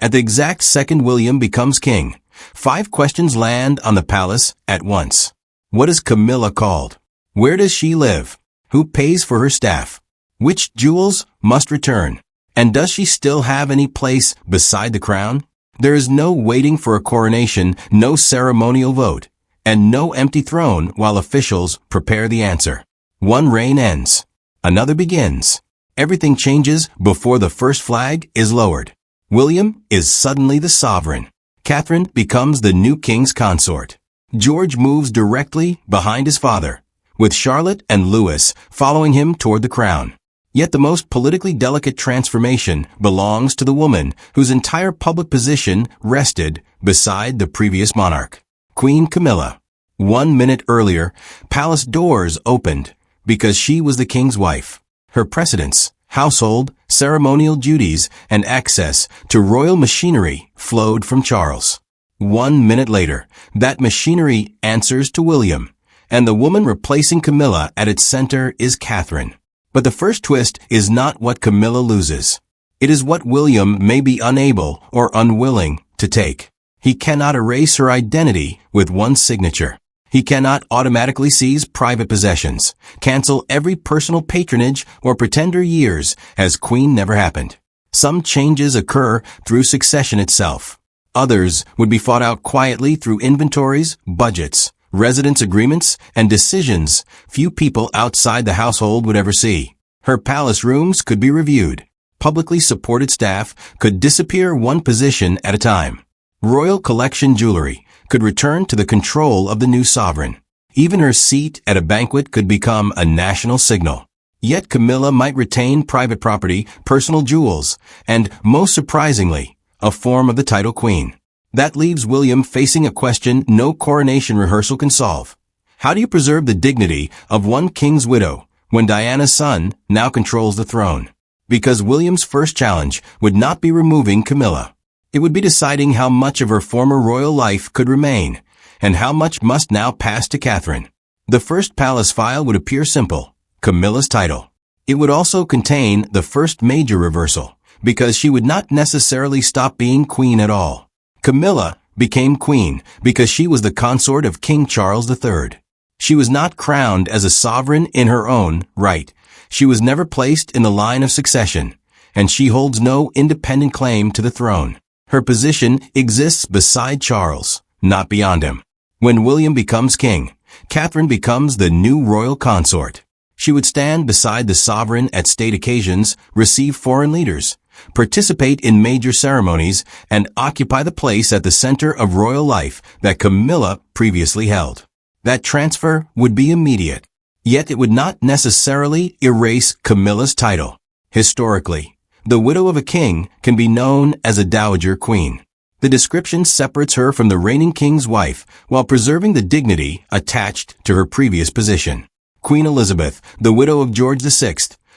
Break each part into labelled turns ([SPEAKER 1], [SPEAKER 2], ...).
[SPEAKER 1] At the exact second William becomes king, 5 questions land on the palace at once. What is Camilla called? Where does she live? Who pays for her staff? Which jewels must return? And does she still have any place beside the crown? There is no waiting for a coronation, no ceremonial vote, and no empty throne while officials prepare the answer. One reign ends. Another begins. Everything changes before the first flag is lowered. William is suddenly the sovereign. Catherine becomes the new king's consort. George moves directly behind his father, with Charlotte and Louis following him toward the crown. Yet the most politically delicate transformation belongs to the woman whose entire public position rested beside the previous monarch, Queen Camilla. 1 minute earlier, palace doors opened because she was the king's wife. Her precedence, household, ceremonial duties, and access to royal machinery flowed from Charles. 1 minute later, that machinery answers to William, and the woman replacing Camilla at its center is Catherine. But the first twist is not what Camilla loses. It is what William may be unable or unwilling to take. He cannot erase her identity with one signature. He cannot automatically seize private possessions, cancel every personal patronage, or pretend her years as queen never happened. Some changes occur through succession itself. Others would be fought out quietly through inventories, budgets, residence agreements, and decisions few people outside the household would ever see. Her palace rooms could be reviewed. Publicly supported staff could disappear one position at a time. Royal collection jewelry could return to the control of the new sovereign. Even her seat at a banquet could become a national signal. Yet Camilla might retain private property, personal jewels, and, most surprisingly, a form of the title queen. That leaves William facing a question no coronation rehearsal can solve. How do you preserve the dignity of one king's widow when Diana's son now controls the throne? Because William's first challenge would not be removing Camilla. It would be deciding how much of her former royal life could remain, and how much must now pass to Catherine. The first palace file would appear simple, Camilla's title. It would also contain the first major reversal, because she would not necessarily stop being queen at all. Camilla became queen because she was the consort of King Charles III. She was not crowned as a sovereign in her own right. She was never placed in the line of succession, and she holds no independent claim to the throne. Her position exists beside Charles, not beyond him. When William becomes king, Catherine becomes the new royal consort. She would stand beside the sovereign at state occasions, receive foreign leaders, participate in major ceremonies, and occupy the place at the center of royal life that Camilla previously held. That transfer would be immediate. Yet it would not necessarily erase Camilla's title. Historically, the widow of a king can be known as a dowager queen. The description separates her from the reigning king's wife while preserving the dignity attached to her previous position. Queen Elizabeth, the widow of George VI,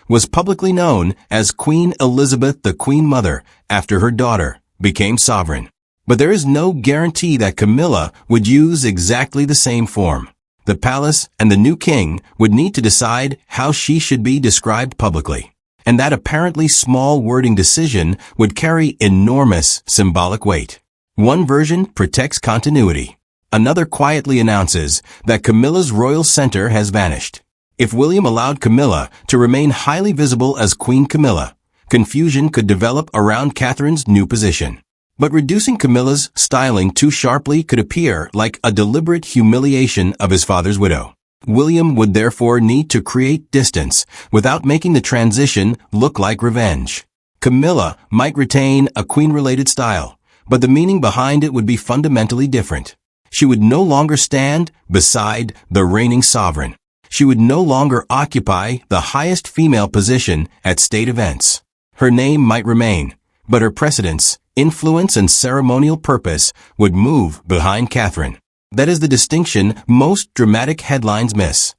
[SPEAKER 1] was publicly known as Queen Elizabeth the Queen Mother after her daughter became sovereign. But there is no guarantee that Camilla would use exactly the same form. The palace and the new king would need to decide how she should be described publicly. And that apparently small wording decision would carry enormous symbolic weight. One version protects continuity. Another quietly announces that Camilla's royal center has vanished. If William allowed Camilla to remain highly visible as Queen Camilla, confusion could develop around Catherine's new position. But reducing Camilla's styling too sharply could appear like a deliberate humiliation of his father's widow. William would therefore need to create distance without making the transition look like revenge. Camilla might retain a queen-related style, but the meaning behind it would be fundamentally different. She would no longer stand beside the reigning sovereign. She would no longer occupy the highest female position at state events. Her name might remain, but her precedence, influence, and ceremonial purpose would move behind Catherine. That is the distinction most dramatic headlines miss.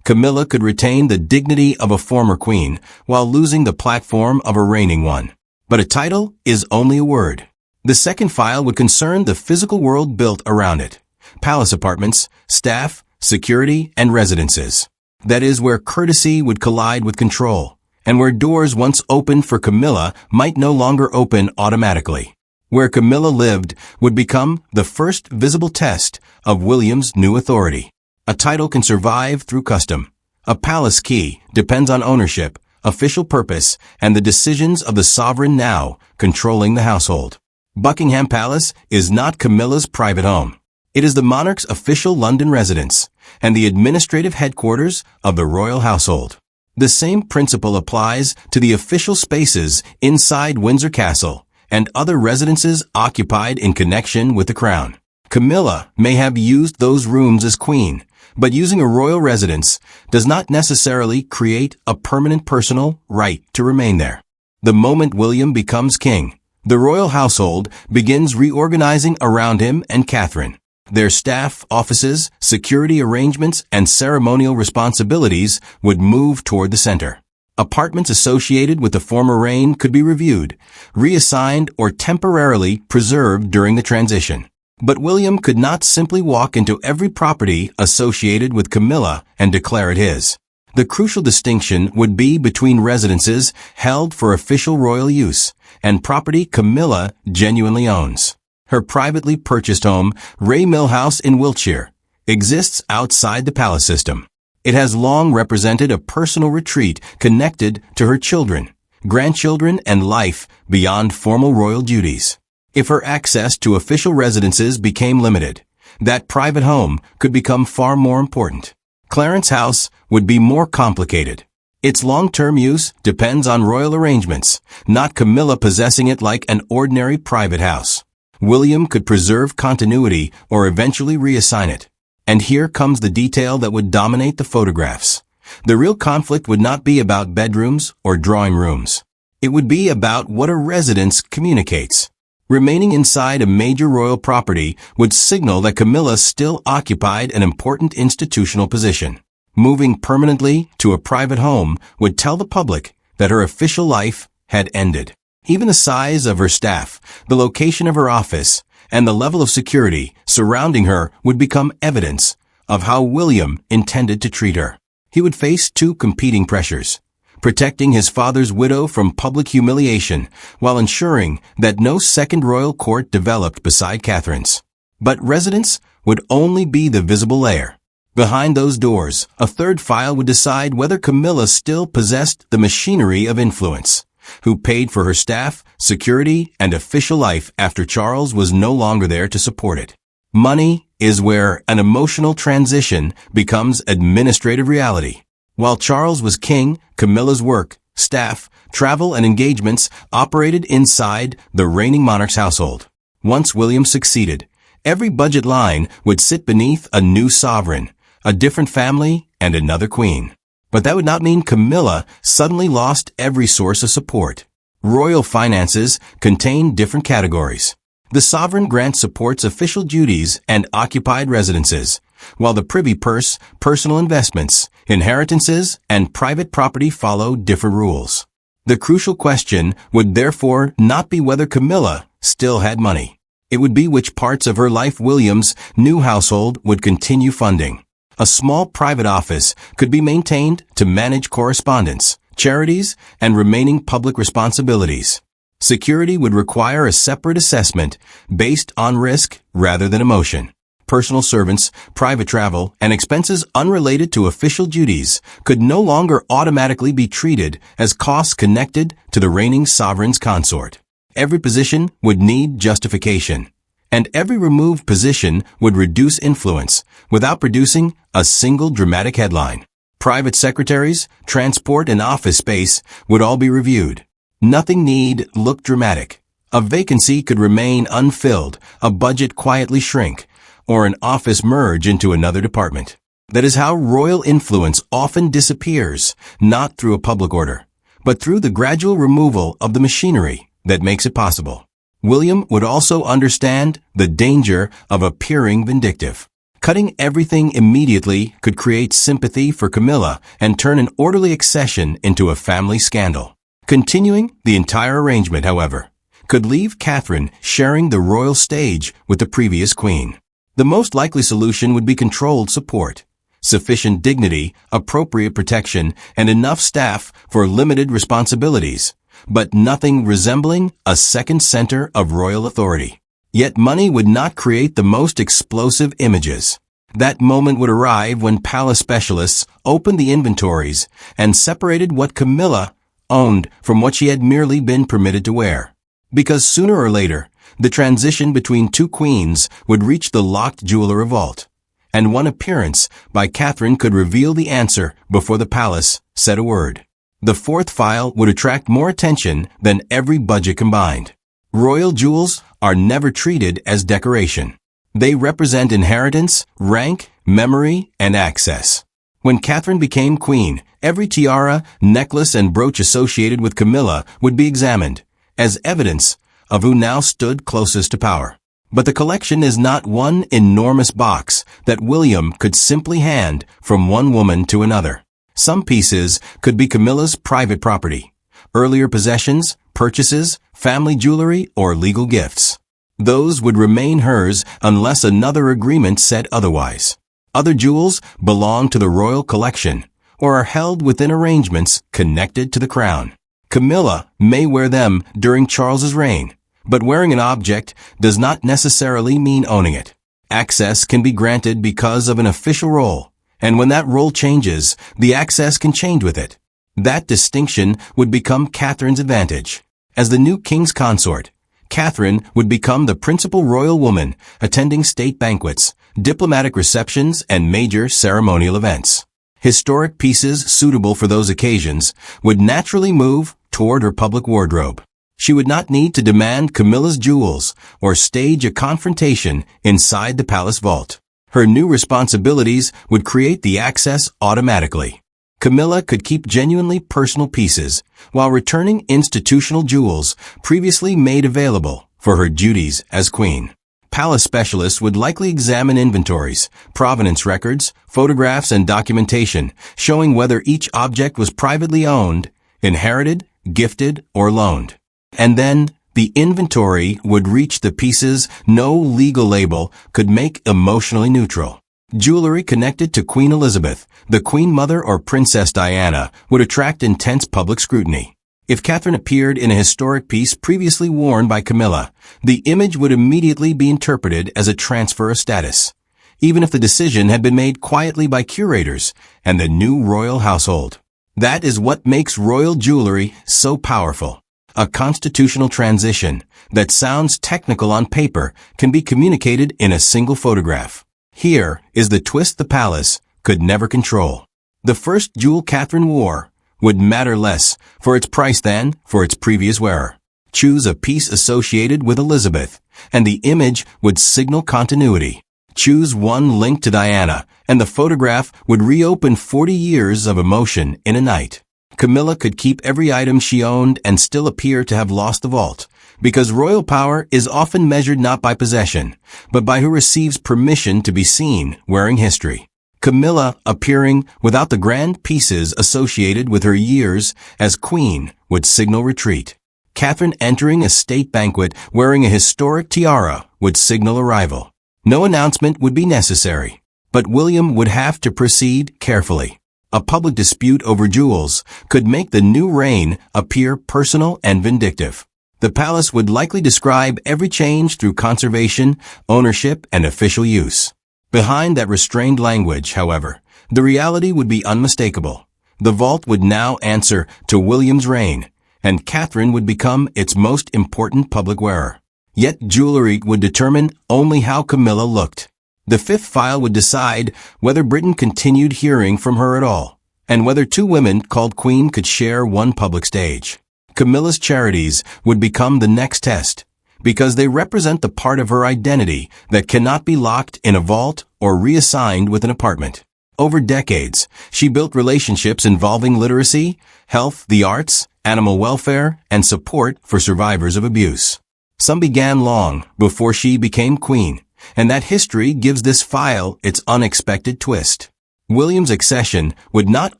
[SPEAKER 1] Camilla could retain the dignity of a former queen while losing the platform of a reigning one. But a title is only a word. The second file would concern the physical world built around it. Palace apartments, staff, security, and residences. That is where courtesy would collide with control, and where doors once opened for Camilla might no longer open automatically. Where Camilla lived would become the first visible test of William's new authority. A title can survive through custom. A palace key depends on ownership, official purpose, and the decisions of the sovereign now controlling the household. Buckingham Palace is not Camilla's private home. It is the monarch's official London residence and the administrative headquarters of the royal household. The same principle applies to the official spaces inside Windsor Castle and other residences occupied in connection with the crown. Camilla may have used those rooms as queen, but using a royal residence does not necessarily create a permanent personal right to remain there. The moment William becomes king, the royal household begins reorganizing around him and Catherine. Their staff, offices, security arrangements, and ceremonial responsibilities would move toward the center. Apartments associated with the former reign could be reviewed, reassigned, or temporarily preserved during the transition. But William could not simply walk into every property associated with Camilla and declare it his. The crucial distinction would be between residences held for official royal use and property Camilla genuinely owns. Her privately purchased home, Ray Mill House in Wiltshire, exists outside the palace system. It has long represented a personal retreat connected to her children, grandchildren, and life beyond formal royal duties. If her access to official residences became limited, that private home could become far more important. Clarence House would be more complicated. Its long-term use depends on royal arrangements, not Camilla possessing it like an ordinary private house. William could preserve continuity or eventually reassign it. And here comes the detail that would dominate the photographs. The real conflict would not be about bedrooms or drawing rooms. It would be about what a residence communicates. Remaining inside a major royal property would signal that Camilla still occupied an important institutional position. Moving permanently to a private home would tell the public that her official life had ended. Even the size of her staff, the location of her office, and the level of security surrounding her would become evidence of how William intended to treat her. He would face two competing pressures: protecting his father's widow from public humiliation while ensuring that no second royal court developed beside Catherine's. But residence would only be the visible layer. Behind those doors, a third file would decide whether Camilla still possessed the machinery of influence, who paid for her staff, security, and official life after Charles was no longer there to support it. Money is where an emotional transition becomes administrative reality. While Charles was king, Camilla's work, staff, travel, and engagements operated inside the reigning monarch's household. Once William succeeded, every budget line would sit beneath a new sovereign, a different family, and another queen. But that would not mean Camilla suddenly lost every source of support. Royal finances contain different categories. The sovereign grant supports official duties and occupied residences, while the privy purse, personal investments, inheritances, and private property follow different rules. The crucial question would therefore not be whether Camilla still had money. It would be which parts of her life William's new household would continue funding. A small private office could be maintained to manage correspondence, charities, and remaining public responsibilities. Security would require a separate assessment based on risk rather than emotion. Personal servants, private travel, and expenses unrelated to official duties could no longer automatically be treated as costs connected to the reigning sovereign's consort. Every position would need justification, and every removed position would reduce influence without producing a single dramatic headline. Private secretaries, transport, and office space would all be reviewed. Nothing need look dramatic. A vacancy could remain unfilled, a budget quietly shrink, or an office merge into another department. That is how royal influence often disappears, not through a public order, but through the gradual removal of the machinery that makes it possible. William would also understand the danger of appearing vindictive. Cutting everything immediately could create sympathy for Camilla and turn an orderly accession into a family scandal. Continuing the entire arrangement, however, could leave Catherine sharing the royal stage with the previous queen. The most likely solution would be controlled support, sufficient dignity, appropriate protection, and enough staff for limited responsibilities, but nothing resembling a second center of royal authority. Yet money would not create the most explosive images. That moment would arrive when palace specialists opened the inventories and separated what Camilla owned from what she had merely been permitted to wear. Because sooner or later, the transition between two queens would reach the locked jeweler vault, and one appearance by Catherine could reveal the answer before the palace said a word. The fourth file would attract more attention than every budget combined. Royal jewels are never treated as decoration. They represent inheritance, rank, memory, and access. When Catherine became queen, every tiara, necklace, and brooch associated with Camilla would be examined as evidence of who now stood closest to power. But the collection is not one enormous box that William could simply hand from one woman to another. Some pieces could be Camilla's private property, earlier possessions, purchases, family jewelry, or legal gifts. Those would remain hers unless another agreement said otherwise. Other jewels belong to the royal collection or are held within arrangements connected to the crown. Camilla may wear them during Charles's reign, but wearing an object does not necessarily mean owning it. Access can be granted because of an official role, and when that role changes, the access can change with it. That distinction would become Catherine's advantage. As the new king's consort, Catherine would become the principal royal woman, attending state banquets, diplomatic receptions, and major ceremonial events. Historic pieces suitable for those occasions would naturally move toward her public wardrobe. She would not need to demand Camilla's jewels or stage a confrontation inside the palace vault. Her new responsibilities would create the access automatically. Camilla could keep genuinely personal pieces while returning institutional jewels previously made available for her duties as queen. Palace specialists would likely examine inventories, provenance records, photographs, and documentation showing whether each object was privately owned, inherited, gifted, or loaned. And then, the inventory would reach the pieces no legal label could make emotionally neutral. Jewelry connected to Queen Elizabeth, the Queen Mother, or Princess Diana would attract intense public scrutiny. If Catherine appeared in a historic piece previously worn by Camilla, the image would immediately be interpreted as a transfer of status, even if the decision had been made quietly by curators and the new royal household. That is what makes royal jewelry so powerful. A constitutional transition that sounds technical on paper can be communicated in a single photograph. Here is the twist the palace could never control. The first jewel Catherine wore would matter less for its price than for its previous wearer. Choose a piece associated with Elizabeth, and the image would signal continuity. Choose one linked to Diana, and the photograph would reopen 40 years of emotion in a night. Camilla could keep every item she owned and still appear to have lost the vault, because royal power is often measured not by possession, but by who receives permission to be seen wearing history. Camilla appearing without the grand pieces associated with her years as queen would signal retreat. Catherine entering a state banquet wearing a historic tiara would signal arrival. No announcement would be necessary, but William would have to proceed carefully. A public dispute over jewels could make the new reign appear personal and vindictive. The palace would likely describe every change through conservation, ownership, and official use. Behind that restrained language, however, the reality would be unmistakable. The vault would now answer to William's reign, and Catherine would become its most important public wearer. Yet jewelry would determine only how Camilla looked. The fifth file would decide whether Britain continued hearing from her at all, and whether two women called queen could share one public stage. Camilla's charities would become the next test, because they represent the part of her identity that cannot be locked in a vault or reassigned with an apartment. Over decades, she built relationships involving literacy, health, the arts, animal welfare, and support for survivors of abuse. Some began long before she became queen, and that history gives this file its unexpected twist. William's accession would not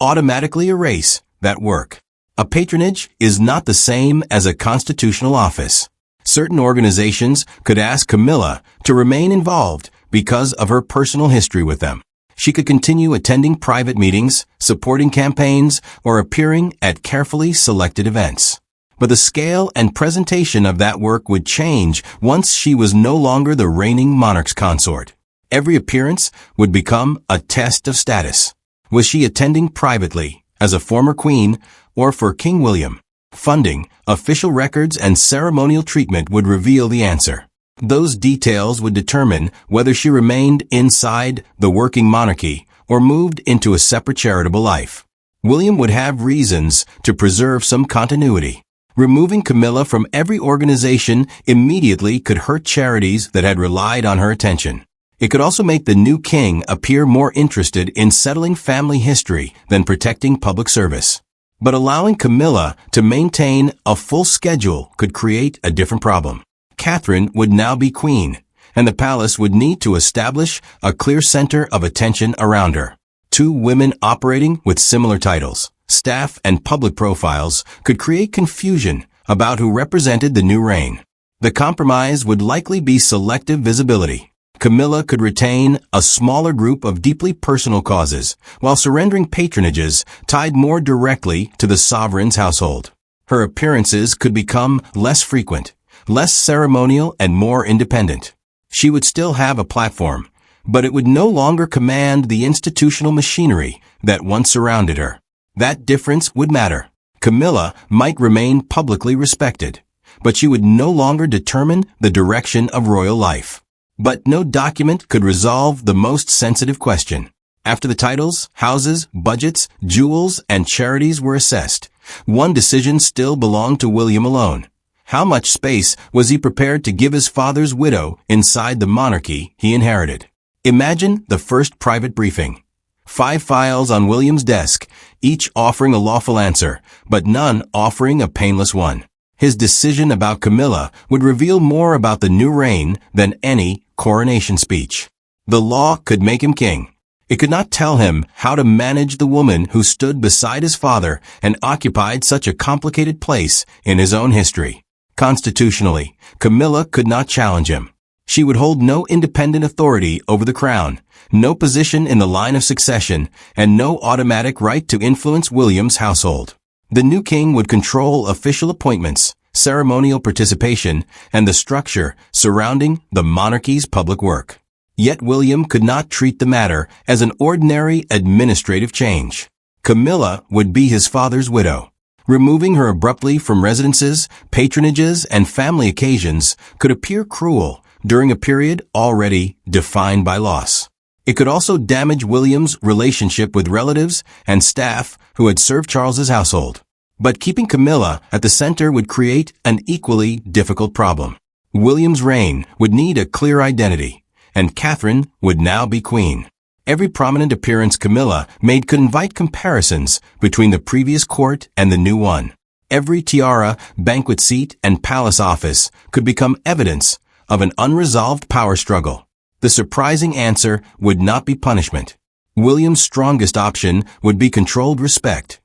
[SPEAKER 1] automatically erase that work. A patronage is not the same as a constitutional office. Certain organizations could ask Camilla to remain involved because of her personal history with them. She could continue attending private meetings, supporting campaigns, or appearing at carefully selected events. But the scale and presentation of that work would change once she was no longer the reigning monarch's consort. Every appearance would become a test of status. Was she attending privately, as a former queen, or for King William? Funding, official records, and ceremonial treatment would reveal the answer. Those details would determine whether she remained inside the working monarchy or moved into a separate charitable life. William would have reasons to preserve some continuity. Removing Camilla from every organization immediately could hurt charities that had relied on her attention. It could also make the new king appear more interested in settling family history than protecting public service. But allowing Camilla to maintain a full schedule could create a different problem. Catherine would now be queen, and the palace would need to establish a clear center of attention around her. Two women operating with similar titles, staff, and public profiles could create confusion about who represented the new reign. The compromise would likely be selective visibility. Camilla could retain a smaller group of deeply personal causes, while surrendering patronages tied more directly to the sovereign's household. Her appearances could become less frequent, less ceremonial, and more independent. She would still have a platform, but it would no longer command the institutional machinery that once surrounded her. That difference would matter. Camilla might remain publicly respected, but she would no longer determine the direction of royal life. But no document could resolve the most sensitive question. After the titles, houses, budgets, jewels, and charities were assessed, one decision still belonged to William alone. How much space was he prepared to give his father's widow inside the monarchy he inherited? Imagine the first private briefing. 5 files on William's desk, each offering a lawful answer, but none offering a painless one. His decision about Camilla would reveal more about the new reign than any coronation speech. The law could make him king. It could not tell him how to manage the woman who stood beside his father and occupied such a complicated place in his own history. Constitutionally, Camilla could not challenge him. She would hold no independent authority over the crown, no position in the line of succession, and no automatic right to influence William's household. The new king would control official appointments, ceremonial participation, and the structure surrounding the monarchy's public work. Yet William could not treat the matter as an ordinary administrative change. Camilla would be his father's widow. Removing her abruptly from residences, patronages, and family occasions could appear cruel during a period already defined by loss. It could also damage William's relationship with relatives and staff who had served Charles's household. But keeping Camilla at the center would create an equally difficult problem. William's reign would need a clear identity, and Catherine would now be queen. Every prominent appearance Camilla made could invite comparisons between the previous court and the new one. Every tiara, banquet seat, and palace office could become evidence of an unresolved power struggle. The surprising answer would not be punishment. William's strongest option would be controlled respect.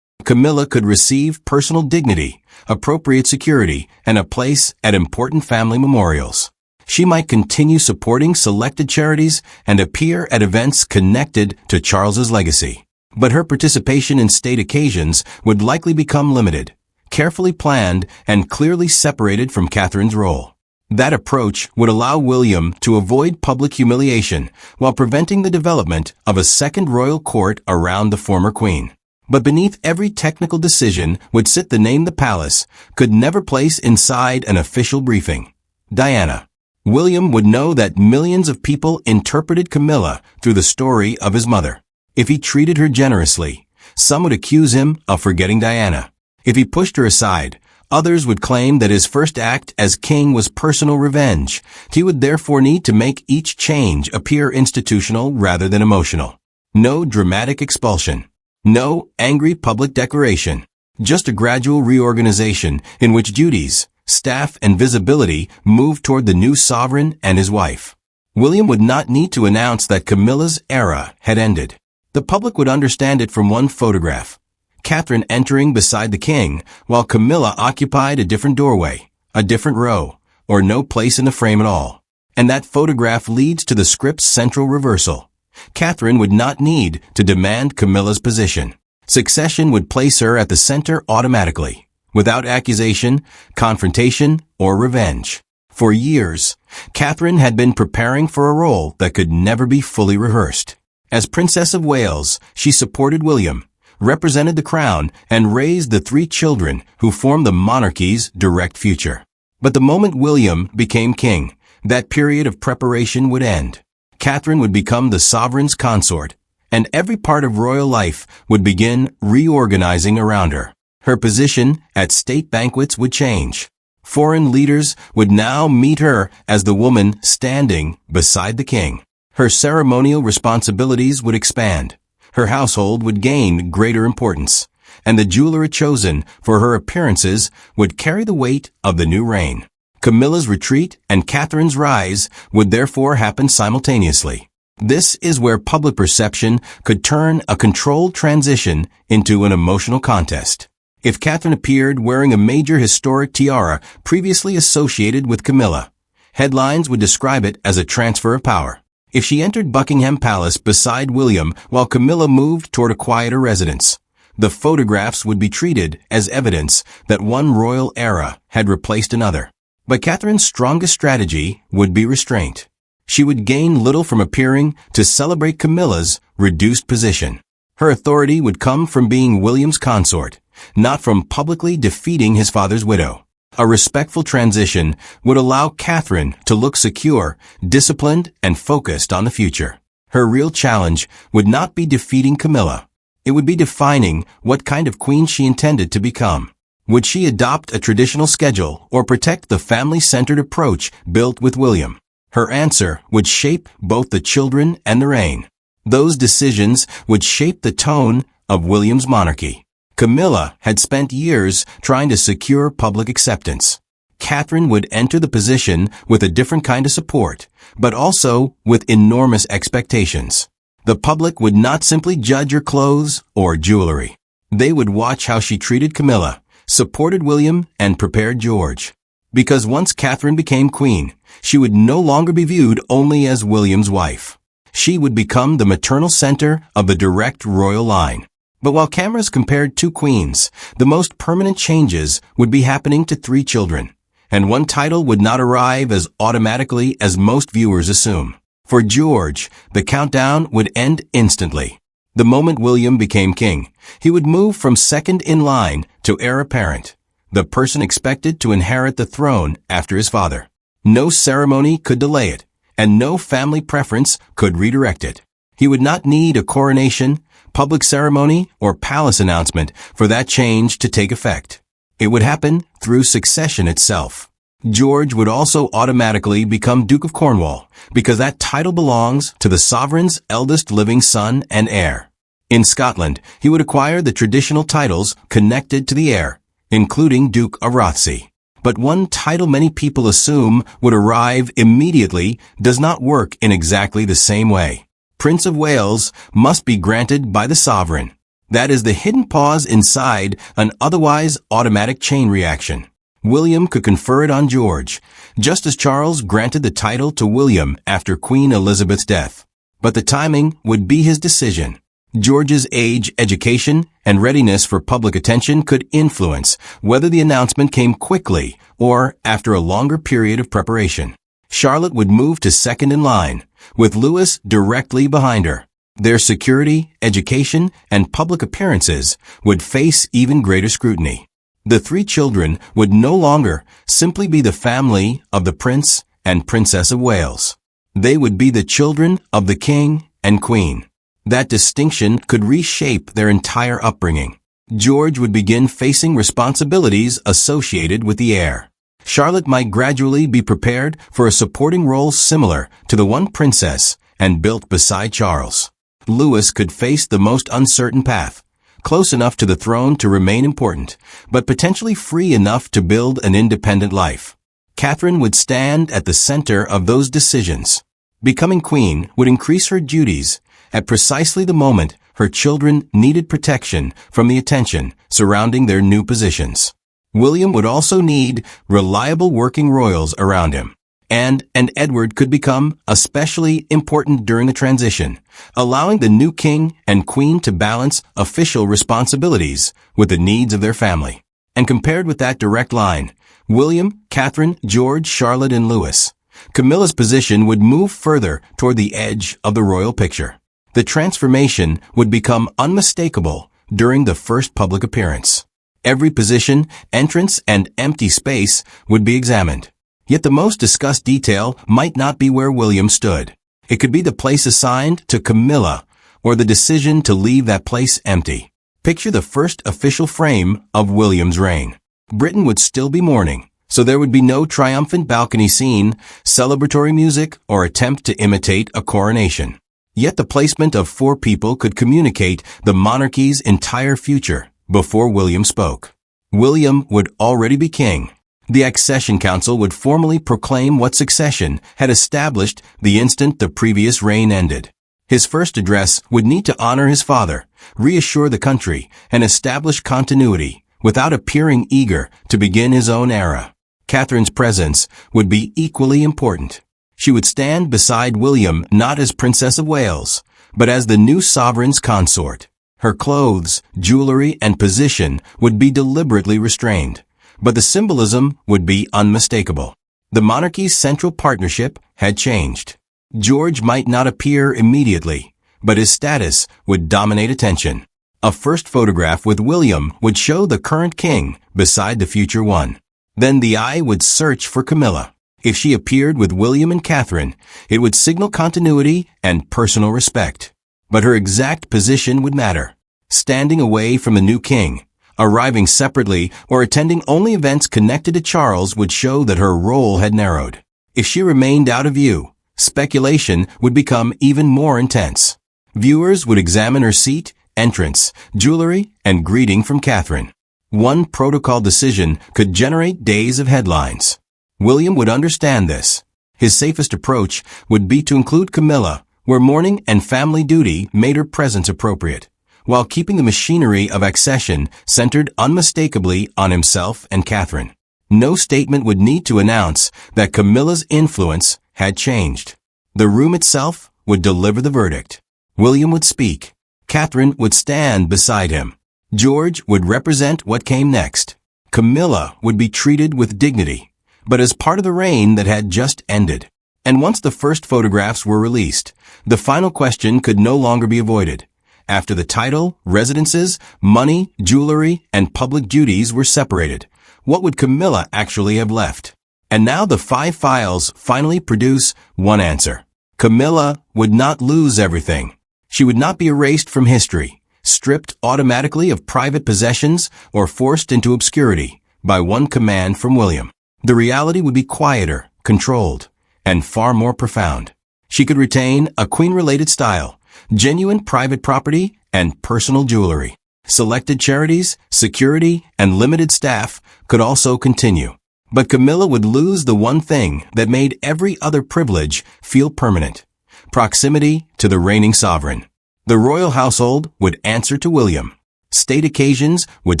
[SPEAKER 1] Camilla could receive personal dignity, appropriate security, and a place at important family memorials. She might continue supporting selected charities and appear at events connected to Charles's legacy. But her participation in state occasions would likely become limited, carefully planned, and clearly separated from Catherine's role. That approach would allow William to avoid public humiliation while preventing the development of a second royal court around the former queen. But beneath every technical decision would sit the name the palace could never place inside an official briefing: Diana. William would know that millions of people interpreted Camilla through the story of his mother. If he treated her generously, some would accuse him of forgetting Diana. If he pushed her aside, others would claim that his first act as king was personal revenge. He would therefore need to make each change appear institutional rather than emotional. No dramatic expulsion. No angry public declaration. Just a gradual reorganization in which duties, staff, and visibility moved toward the new sovereign and his wife. William would not need to announce that Camilla's era had ended. The public would understand it from one photograph: Catherine entering beside the king, while Camilla occupied a different doorway, a different row, or no place in the frame at all. And that photograph leads to the script's central reversal. Catherine would not need to demand Camilla's position. Succession would place her at the center automatically. without accusation, confrontation, or revenge. For years, Catherine had been preparing for a role that could never be fully rehearsed. As Princess of Wales, she supported William, represented the crown, and raised the 3 children who formed the monarchy's direct future. But the moment William became king, that period of preparation would end. Catherine would become the sovereign's consort, and every part of royal life would begin reorganizing around her. Her position at state banquets would change. Foreign leaders would now meet her as the woman standing beside the king. Her ceremonial responsibilities would expand. Her household would gain greater importance, and the jewelry chosen for her appearances would carry the weight of the new reign. Camilla's retreat and Catherine's rise would therefore happen simultaneously. This is where public perception could turn a controlled transition into an emotional contest. If Catherine appeared wearing a major historic tiara previously associated with Camilla, headlines would describe it as a transfer of power. If she entered Buckingham Palace beside William while Camilla moved toward a quieter residence, the photographs would be treated as evidence that one royal era had replaced another. But Catherine's strongest strategy would be restraint. She would gain little from appearing to celebrate Camilla's reduced position. Her authority would come from being William's consort, not from publicly defeating his father's widow. A respectful transition would allow Catherine to look secure, disciplined, and focused on the future. Her real challenge would not be defeating Camilla. It would be defining what kind of queen she intended to become. Would she adopt a traditional schedule or protect the family-centered approach built with William? Her answer would shape both the children and the reign. Those decisions would shape the tone of William's monarchy. Camilla had spent years trying to secure public acceptance. Catherine would enter the position with a different kind of support, but also with enormous expectations. The public would not simply judge her clothes or jewelry. They would watch how she treated Camilla, supported William, and prepared George. Because once Catherine became queen, she would no longer be viewed only as William's wife. She would become the maternal center of the direct royal line. But while cameras compared 2 queens, the most permanent changes would be happening to 3 children, and one title would not arrive as automatically as most viewers assume. For George, the countdown would end instantly. The moment William became king, he would move from second in line to heir apparent, the person expected to inherit the throne after his father. No ceremony could delay it, and no family preference could redirect it. He would not need a coronation, public ceremony, or palace announcement for that change to take effect. It would happen through succession itself. George would also automatically become Duke of Cornwall, because that title belongs to the sovereign's eldest living son and heir. In Scotland, he would acquire the traditional titles connected to the heir, including Duke of Rothesay. But one title many people assume would arrive immediately does not work in exactly the same way. Prince of Wales must be granted by the sovereign. That is the hidden pause inside an otherwise automatic chain reaction. William could confer it on George, just as Charles granted the title to William after Queen Elizabeth's death. But the timing would be his decision. George's age, education, and readiness for public attention could influence whether the announcement came quickly or after a longer period of preparation. Charlotte would move to second in line, with Louis directly behind her. Their security, education, and public appearances would face even greater scrutiny. The 3 children would no longer simply be the family of the Prince and Princess of Wales. They would be the children of the King and Queen. That distinction could reshape their entire upbringing. George would begin facing responsibilities associated with the heir. Charlotte might gradually be prepared for a supporting role similar to the one Princess and built beside Charles. Louis could face the most uncertain path, close enough to the throne to remain important, but potentially free enough to build an independent life. Catherine would stand at the center of those decisions. Becoming queen would increase her duties at precisely the moment her children needed protection from the attention surrounding their new positions. William would also need reliable working royals around him. And Edward could become especially important during the transition, allowing the new king and queen to balance official responsibilities with the needs of their family. And compared with that direct line, William, Catherine, George, Charlotte, and Louis, Camilla's position would move further toward the edge of the royal picture. The transformation would become unmistakable during the first public appearance. Every position, entrance, and empty space would be examined. Yet the most discussed detail might not be where William stood. It could be the place assigned to Camilla, or the decision to leave that place empty. Picture the first official frame of William's reign. Britain would still be mourning, so there would be no triumphant balcony scene, celebratory music, or attempt to imitate a coronation. Yet the placement of 4 people could communicate the monarchy's entire future before William spoke. William would already be king. The Accession Council would formally proclaim what succession had established the instant the previous reign ended. His first address would need to honor his father, reassure the country, and establish continuity without appearing eager to begin his own era. Catherine's presence would be equally important. She would stand beside William not as Princess of Wales, but as the new sovereign's consort. Her clothes, jewelry, and position would be deliberately restrained, but the symbolism would be unmistakable. The monarchy's central partnership had changed. George might not appear immediately, but his status would dominate attention. A first photograph with William would show the current king beside the future one. Then the eye would search for Camilla. If she appeared with William and Catherine, it would signal continuity and personal respect. But her exact position would matter. Standing away from the new king, arriving separately, or attending only events connected to Charles would show that her role had narrowed. If she remained out of view, speculation would become even more intense. Viewers would examine her seat, entrance, jewelry, and greeting from Catherine. One protocol decision could generate days of headlines. William would understand this. His safest approach would be to include Camilla, where mourning and family duty made her presence appropriate, while keeping the machinery of accession centered unmistakably on himself and Catherine. No statement would need to announce that Camilla's influence had changed. The room itself would deliver the verdict. William would speak. Catherine would stand beside him. George would represent what came next. Camilla would be treated with dignity, but as part of the reign that had just ended. And once the first photographs were released, the final question could no longer be avoided. After the title, residences, money, jewelry, and public duties were separated, what would Camilla actually have left? And now the 5 files finally produce one answer. Camilla would not lose everything. She would not be erased from history, stripped automatically of private possessions, or forced into obscurity by one command from William. The reality would be quieter, controlled, and far more profound. She could retain a queen-related style, genuine private property, and personal jewelry. Selected charities, security, and limited staff could also continue. But Camilla would lose the one thing that made every other privilege feel permanent: proximity to the reigning sovereign. The royal household would answer to William. State occasions would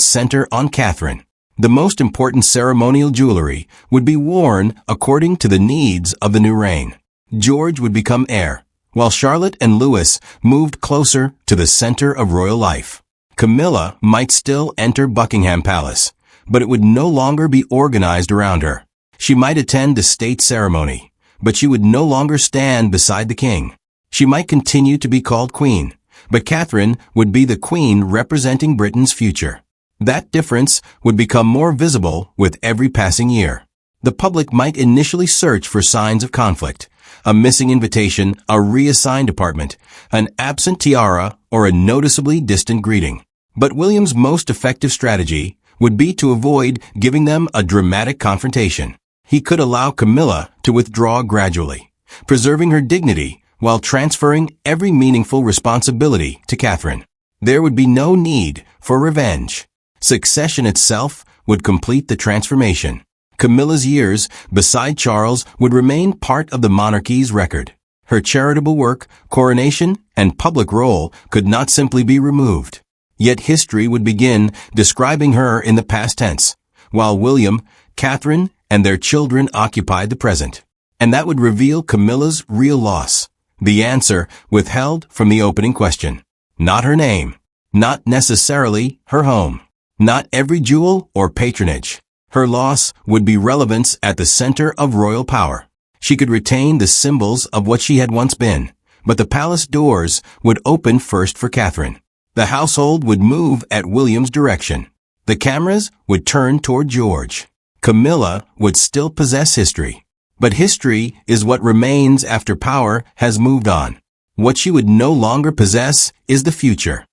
[SPEAKER 1] center on Catherine. The most important ceremonial jewelry would be worn according to the needs of the new reign. George would become heir, while Charlotte and Louis moved closer to the center of royal life. Camilla might still enter Buckingham Palace, but it would no longer be organized around her. She might attend a state ceremony, but she would no longer stand beside the king. She might continue to be called queen, but Catherine would be the queen representing Britain's future. That difference would become more visible with every passing year. The public might initially search for signs of conflict: a missing invitation, a reassigned apartment, an absent tiara, or a noticeably distant greeting. But William's most effective strategy would be to avoid giving them a dramatic confrontation. He could allow Camilla to withdraw gradually, preserving her dignity while transferring every meaningful responsibility to Catherine. There would be no need for revenge. Succession itself would complete the transformation. Camilla's years beside Charles would remain part of the monarchy's record. Her charitable work, coronation, and public role could not simply be removed. Yet history would begin describing her in the past tense, while William, Catherine, and their children occupied the present. And that would reveal Camilla's real loss, the answer withheld from the opening question. Not her name, not necessarily her home, Not every jewel or patronage. Her loss would be relevance at the center of royal power. She could retain the symbols of what she had once been, but the palace doors would open first for Catherine. The household would move at William's direction. The cameras would turn toward George. Camilla would still possess history. But history is what remains after power has moved on. What she would no longer possess is the future.